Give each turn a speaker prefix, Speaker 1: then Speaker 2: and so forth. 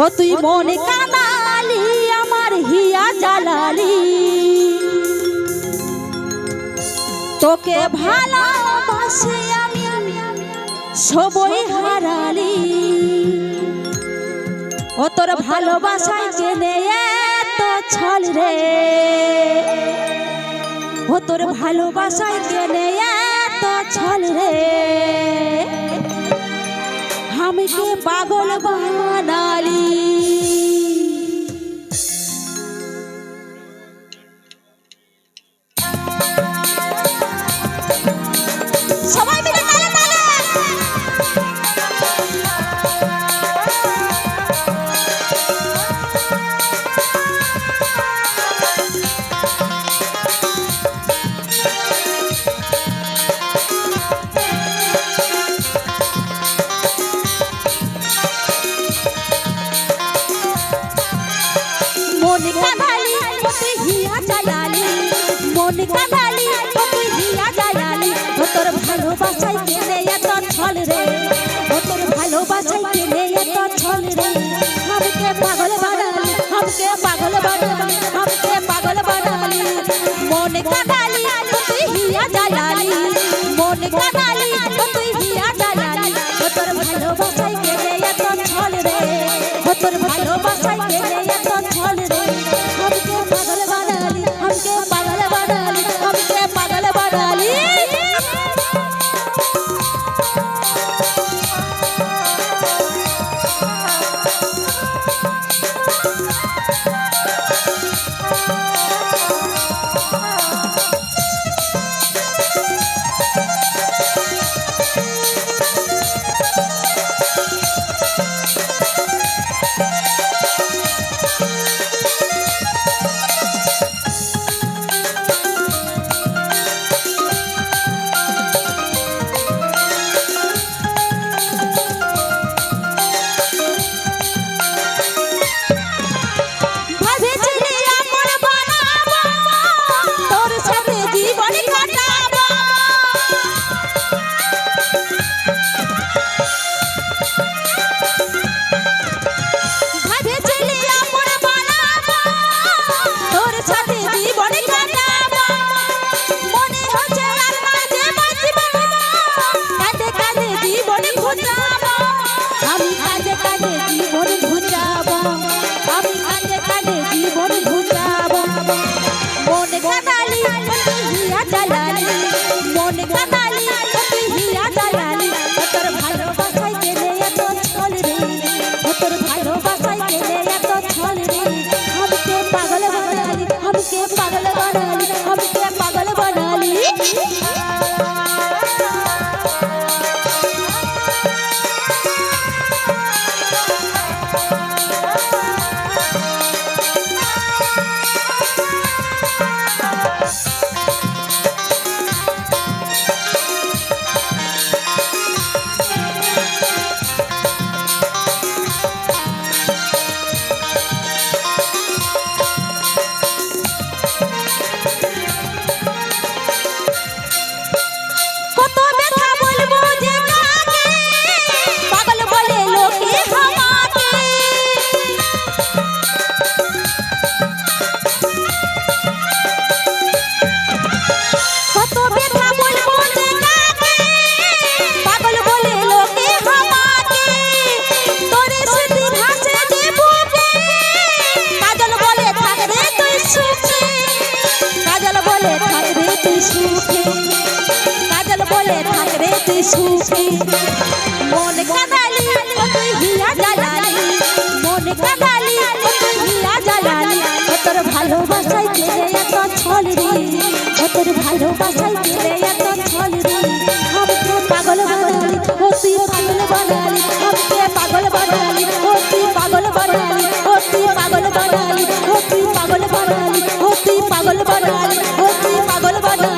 Speaker 1: ও তুই মনে কানালি আমার হিয়া জ্বালালি, তোকে ভালোবাসে আমি সবই হারালি। ও তোর ভালোবাসায় জেনে এত ছল রে, ও তোর ভালোবাসায় জেনে এত ছল রে, আমি কে পাগল বানালি। সবাই মিলে তালে তালে। মনে কাঁদালি তুই হিয়া জ্বালালি, মনে কাঁদালি তুই হিয়া জ্বালালি, ও তোর ভালোবাসায় কেনে এত ছল রে, ও তোর ভালোবাসায় কেনে এত ছল রে, আমাকে পাগল বানালি, আমাকে পাগল বানালি, আমাকে পাগল বানালি। মনে কাঁদালি তুই হিয়া জ্বালালি, মনে কাঁদালি তুই হিয়া জ্বালালি, ও তোর ভালোবাসায় কেনে এত ছল রে, ও তোর ভালোবাসায় কেনে এত ছল রে, हमके पागल बनाली, हमके पागल बनाली, हमके पागल बनाली। মনে কাঁদালি তুই হিয়া জ্বালালি, মনে কাঁদালি তুই হিয়া জ্বালালি, ও তোর ভালোবাসায় কেনে এত ছল রে, ও তোর ভালোবাসায় কেনে এত ছল রে, আমাকে পাগল বানালি, ও তুই পাগল বানালি, আমাকে পাগল বানালি, ও তুই পাগল বানালি, ও তুই পাগল বানালি, ও তুই পাগল বানালি, ও তুই পাগল বানালি, ও তুই পাগল বানালি।